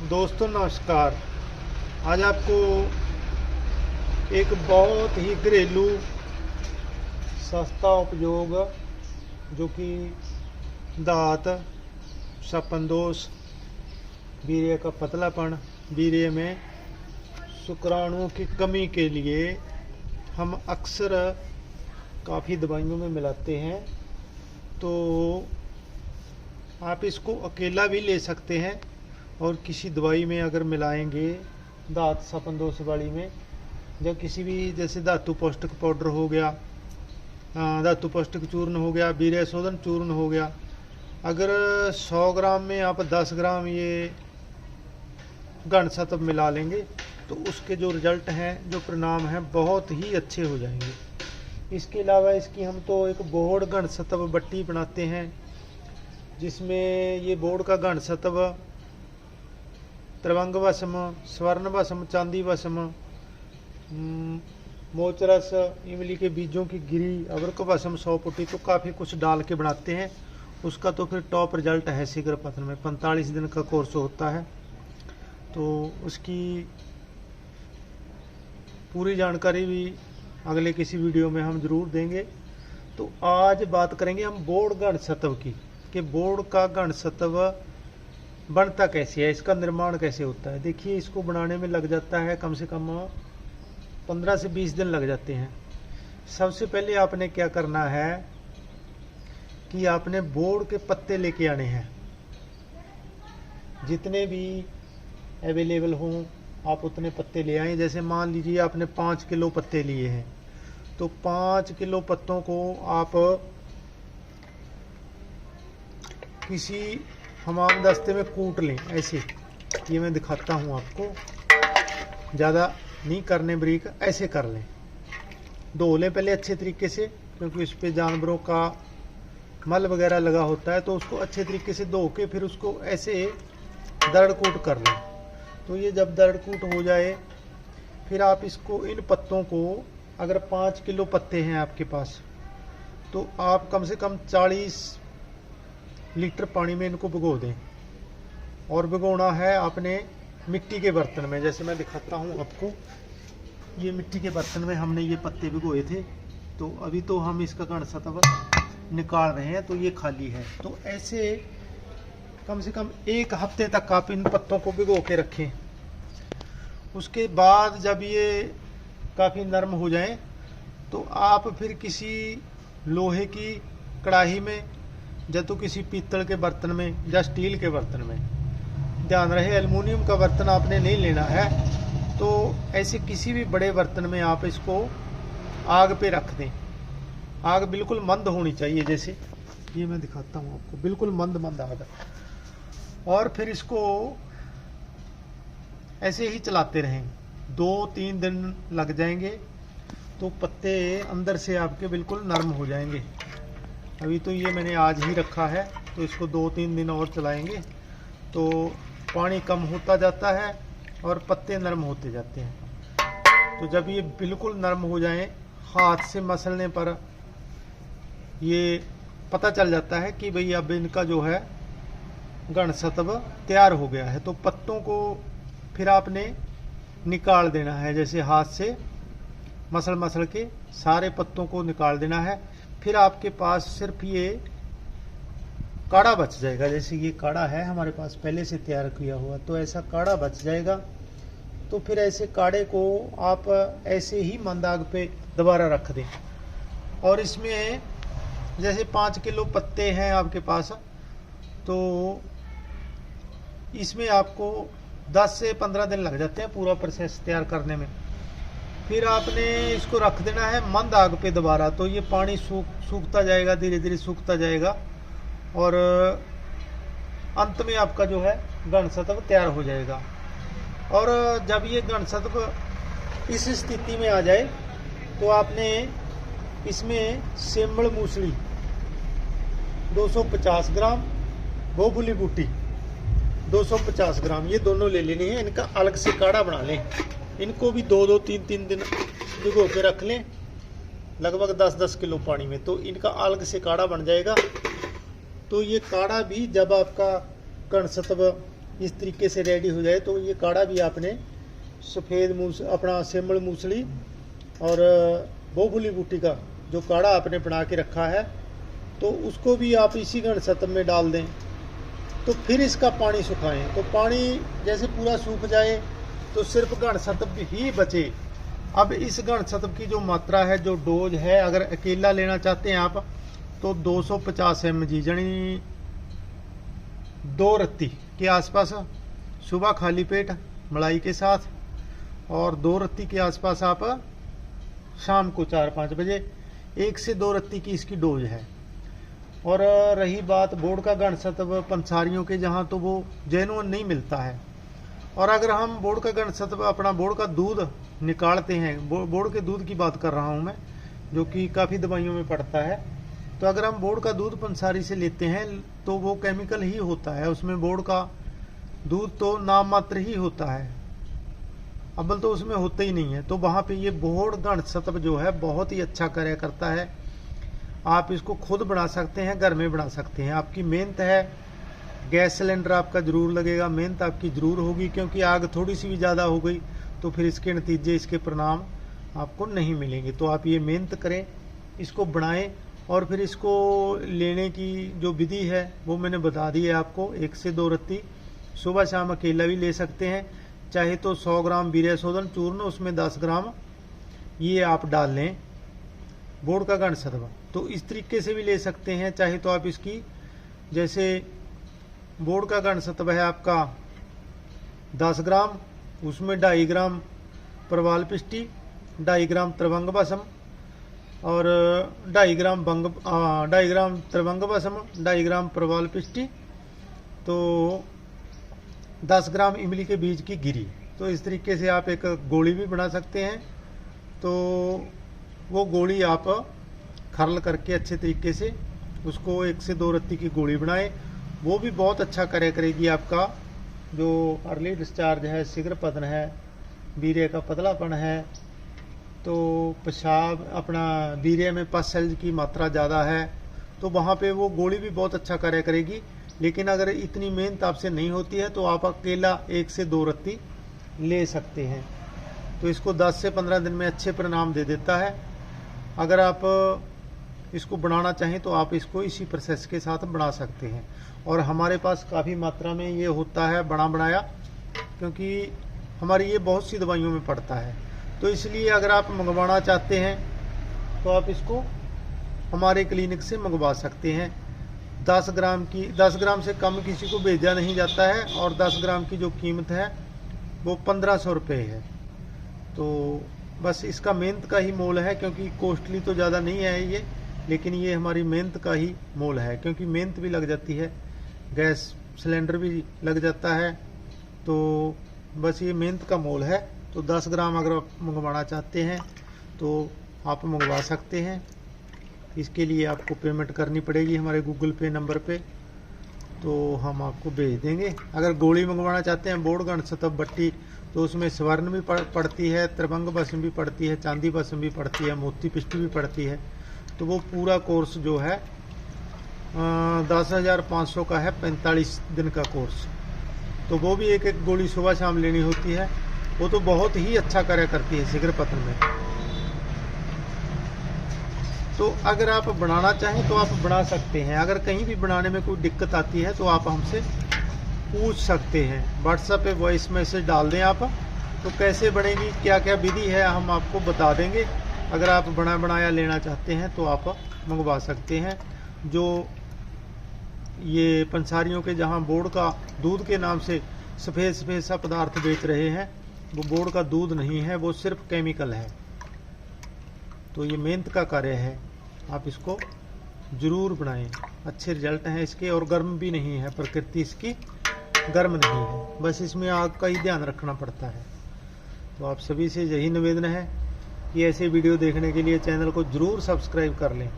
दोस्तों नमस्कार। आज आपको एक बहुत ही घरेलू सस्ता उपयोग जो कि दांत, शपनदोष, वीर्य का पतलापन, वीर्य में शुक्राणुओं की कमी के लिए हम अक्सर काफ़ी दवाइयों में मिलाते हैं। तो आप इसको अकेला भी ले सकते हैं और किसी दवाई में अगर मिलाएंगे, दांत शपनदोष वाली में, या किसी भी जैसे धातु पौष्टिक पाउडर हो गया, धातु पौष्टिक चूर्ण हो गया, वीर्य शोधन चूर्ण हो गया, अगर 100 ग्राम में आप 10 ग्राम ये घन सत्व मिला लेंगे तो उसके जो रिजल्ट हैं, जो परिणाम हैं, बहुत ही अच्छे हो जाएंगे। इसके अलावा इसकी हम तो एक बोहड़ घन सत्व बट्टी बनाते हैं, जिसमें ये बोहड़ का घन सत्व त्रिभंग भस्म, स्वर्ण भस्म, चांदी भस्म, मोचरस, इमली के बीजों की गिरी, अबरक भस्म, 100 पुटी, तो काफ़ी कुछ डाल के बनाते हैं। उसका तो फिर टॉप रिजल्ट है शीघ्र पतन में। 45 दिन का कोर्स होता है, तो उसकी पूरी जानकारी भी अगले किसी वीडियो में हम जरूर देंगे। तो आज बात करेंगे हम बोहड़ घन सत्व की, कि बोहड़ का घन सत्व बनता कैसे है, इसका निर्माण कैसे होता है। देखिए, इसको बनाने में लग जाता है कम से कम 15 से 20 दिन लग जाते हैं। सबसे पहले आपने क्या करना है कि आपने बोहड़ के पत्ते लेके आने हैं, जितने भी अवेलेबल हों आप उतने पत्ते ले आएँ। जैसे मान लीजिए आपने 5 किलो पत्ते लिए हैं, तो 5 किलो पत्तों को आप किसी हमाम दस्ते में कूट लें। ऐसे, ये मैं दिखाता हूँ आपको, ज़्यादा नहीं करने बारीक, ऐसे कर लें। धो लें पहले अच्छे तरीके से, क्योंकि इस पर जानवरों का मल वगैरह लगा होता है, तो उसको अच्छे तरीके से धो के फिर उसको ऐसे दरड़ कूट कर लें। तो ये जब दरड़ कूट हो जाए, फिर आप इसको, इन पत्तों को, अगर 5 किलो पत्ते हैं आपके पास, तो आप कम से कम 40 लीटर पानी में इनको भिगो दें। और भिगोना है आपने मिट्टी के बर्तन में। जैसे मैं दिखाता हूँ आपको, ये मिट्टी के बर्तन में हमने ये पत्ते भिगोए थे। तो अभी तो हम इसका घन सत्व निकाल रहे हैं, तो ये खाली है। तो ऐसे कम से कम 1 हफ्ते तक आप इन पत्तों को भिगो के रखें। उसके बाद जब ये काफ़ी नरम हो जाएं, तो आप फिर किसी लोहे की कढ़ाई में, या तो किसी पीतल के बर्तन में या स्टील के बर्तन में, ध्यान रहे एल्युमिनियम का बर्तन आपने नहीं लेना है, तो ऐसे किसी भी बड़े बर्तन में आप इसको आग पे रख दें। आग बिल्कुल मंद होनी चाहिए, जैसे ये मैं दिखाता हूँ आपको, बिल्कुल मंद मंद आग। और फिर इसको ऐसे ही चलाते रहें, 2-3 दिन लग जाएंगे, तो पत्ते अंदर से आपके बिल्कुल नरम हो जाएंगे। अभी तो ये मैंने आज ही रखा है, तो इसको 2-3 दिन और चलाएंगे, तो पानी कम होता जाता है और पत्ते नरम होते जाते हैं। तो जब ये बिल्कुल नरम हो जाएं, हाथ से मसलने पर ये पता चल जाता है कि भाई अब इनका जो है घन सत्व तैयार हो गया है। तो पत्तों को फिर आपने निकाल देना है, जैसे हाथ से मसल मसल के सारे पत्तों को निकाल देना है। फिर आपके पास सिर्फ ये काढ़ा बच जाएगा। जैसे ये काढ़ा है हमारे पास पहले से तैयार किया हुआ, तो ऐसा काढ़ा बच जाएगा। तो फिर ऐसे काढ़े को आप ऐसे ही मंद आग पे दोबारा रख दें। और इसमें जैसे 5 किलो पत्ते हैं आपके पास, तो इसमें आपको 10 से 15 दिन लग जाते हैं पूरा प्रोसेस तैयार करने में। फिर आपने इसको रख देना है मंद आग पे दोबारा, तो ये पानी सूखता जाएगा, धीरे धीरे सूखता जाएगा, और अंत में आपका जो है घन सत्व तैयार हो जाएगा। और जब ये घन सत्व इस स्थिति में आ जाए, तो आपने इसमें सेमड़ मूसली 250 ग्राम, बोबुली बूटी 250 ग्राम, ये दोनों ले लेनी है। इनका अलग से काढ़ा बना लें। इनको भी 2-2, 3-3 दिन भिगो के रख लें, लगभग 10-10 किलो पानी में, तो इनका अलग से काढ़ा बन जाएगा। तो ये काढ़ा भी जब आपका घन सत्व इस तरीके से रेडी हो जाए तो ये काढ़ा भी आपने सफ़ेद अपना सेमल मूसली और बोफुली बूटी का जो काढ़ा आपने बना के रखा है तो उसको भी आप इसी घन सतब में डाल दें। तो फिर इसका पानी सुखाएं। तो पानी जैसे पूरा सूख जाए तो सिर्फ घन सतब ही बचे। अब इस घन सतब की जो मात्रा है, जो डोज है, अगर अकेला लेना चाहते हैं आप तो 250 mg यानी 2 रत्ती के आसपास सुबह खाली पेट मलाई के साथ, और 2 रत्ती के आसपास आप शाम को 4-5 बजे 1 से 2 रत्ती की इसकी डोज है। और रही बात बोर्ड का घन सतब पंसारियों के, जहाँ तो वो जेनुअन नहीं मिलता है। और अगर हम बोर्ड का घन सतब अपना बोर्ड का दूध निकालते हैं, बोर्ड के दूध की बात कर रहा हूँ मैं, जो कि काफ़ी दवाइयों में पड़ता है, तो अगर हम बोर्ड का दूध पंसारी से लेते हैं तो वो केमिकल ही होता है, उसमें बोर्ड का दूध तो नाम मात्र ही होता है, अव्वल तो उसमें होता ही नहीं है। तो वहाँ पे ये बोर्ड घन सतब जो है बहुत ही अच्छा कार्य करता है। आप इसको खुद बना सकते हैं, घर में बना सकते हैं। आपकी मेहनत है, गैस सिलेंडर आपका ज़रूर लगेगा, मेहनत आपकी ज़रूर होगी, क्योंकि आग थोड़ी सी भी ज़्यादा हो गई तो फिर इसके नतीजे, इसके परिणाम आपको नहीं मिलेंगे। तो आप ये मेहनत करें, इसको बनाएं, और फिर इसको लेने की जो विधि है वो मैंने बता दी है आपको। 1 से 2 रत्ती सुबह शाम अकेला भी ले सकते हैं, चाहे तो 100 ग्राम वीर्य शोधन चूर्ण, उसमें 10 ग्राम ये आप डाल लें बोर्ड का घन सतब। तो इस तरीके से भी ले सकते हैं, चाहे तो आप इसकी, जैसे बोर्ड का घन सतब है आपका 10 ग्राम, उसमें 2.5 ग्राम प्रवाल पिष्टी, 2.5 ग्राम त्रिभंग भस्म और 2.5 ग्राम 2.5 ग्राम त्रिभंग भस्म, 2.5 ग्राम प्रवाल पिष्टी, तो 10 ग्राम इमली के बीज की गिरी। तो इस तरीके से आप एक गोली भी बना सकते हैं। तो वो गोली आप खरल करके अच्छे तरीके से उसको 1 से 2 रत्ती की गोली बनाएं, वो भी बहुत अच्छा कार्य करेगी। आपका जो अर्ली डिस्चार्ज है, शीघ्र पतन है, वीर्य का पतलापन है, तो पेशाब अपना वीर्य में पस सेल्स की मात्रा ज़्यादा है, तो वहाँ पे वो गोली भी बहुत अच्छा कार्य करेगी। लेकिन अगर इतनी मेहनत आपसे नहीं होती है तो आप अकेला 1 से 2 रत्ती ले सकते हैं। तो इसको 10 से 15 दिन में अच्छे परिणाम दे देता है। अगर आप इसको बनाना चाहें तो आप इसको इसी प्रोसेस के साथ बना सकते हैं। और हमारे पास काफ़ी मात्रा में ये होता है बना बनाया, क्योंकि हमारी ये बहुत सी दवाइयों में पड़ता है। तो इसलिए अगर आप मंगवाना चाहते हैं तो आप इसको हमारे क्लिनिक से मंगवा सकते हैं। 10 ग्राम से कम किसी को भेजा नहीं जाता है, और 10 ग्राम की जो कीमत है वो 1500 रुपये है। तो बस इसका मेहनत का ही मोल है, क्योंकि कॉस्टली तो ज़्यादा नहीं है ये, लेकिन ये हमारी मेहनत का ही मोल है, क्योंकि मेहनत भी लग जाती है, गैस सिलेंडर भी लग जाता है। तो बस ये मेहनत का मोल है। तो 10 ग्राम अगर आप मंगवाना चाहते हैं तो आप मंगवा सकते हैं। इसके लिए आपको पेमेंट करनी पड़ेगी हमारे गूगल पे नंबर पे, तो हम आपको भेज देंगे। अगर गोली मंगवाना चाहते हैं बोर्ड घन सतब बट्टी, तो उसमें स्वर्ण भी पड़ती है, त्रिभंग भस्म भी पड़ती है, चांदी भस्म भी पड़ती है, मोती पिष्टी भी पड़ती है। तो वो पूरा कोर्स जो है 10,500 का है, 45 दिन का कोर्स। तो वो भी एक एक गोली सुबह शाम लेनी होती है। वो तो बहुत ही अच्छा कार्य करती है शीघ्र पतन में। तो अगर आप बनाना चाहें तो आप बना सकते हैं। अगर कहीं भी बनाने में कोई दिक्कत आती है तो आप हमसे पूछ सकते हैं। व्हाट्सएप पे वॉइस मैसेज डाल दें आप, तो कैसे बनेगी, क्या क्या विधि है, हम आपको बता देंगे। अगर आप बना बनाया लेना चाहते हैं तो आप मंगवा सकते हैं। जो ये पंसारियों के जहाँ बोर्ड का दूध के नाम से सफ़ेद सफ़ेद सा पदार्थ बेच रहे हैं, वो बोर्ड का दूध नहीं है, वो सिर्फ केमिकल है। तो ये मेहनत का कार्य है, आप इसको ज़रूर बनाएं। अच्छे रिजल्ट हैं इसके, और गर्म भी नहीं है, प्रकृति इसकी गर्म नहीं है, बस इसमें आग का ही ध्यान रखना पड़ता है। तो आप सभी से यही निवेदन है कि ऐसे वीडियो देखने के लिए चैनल को ज़रूर सब्सक्राइब कर लें।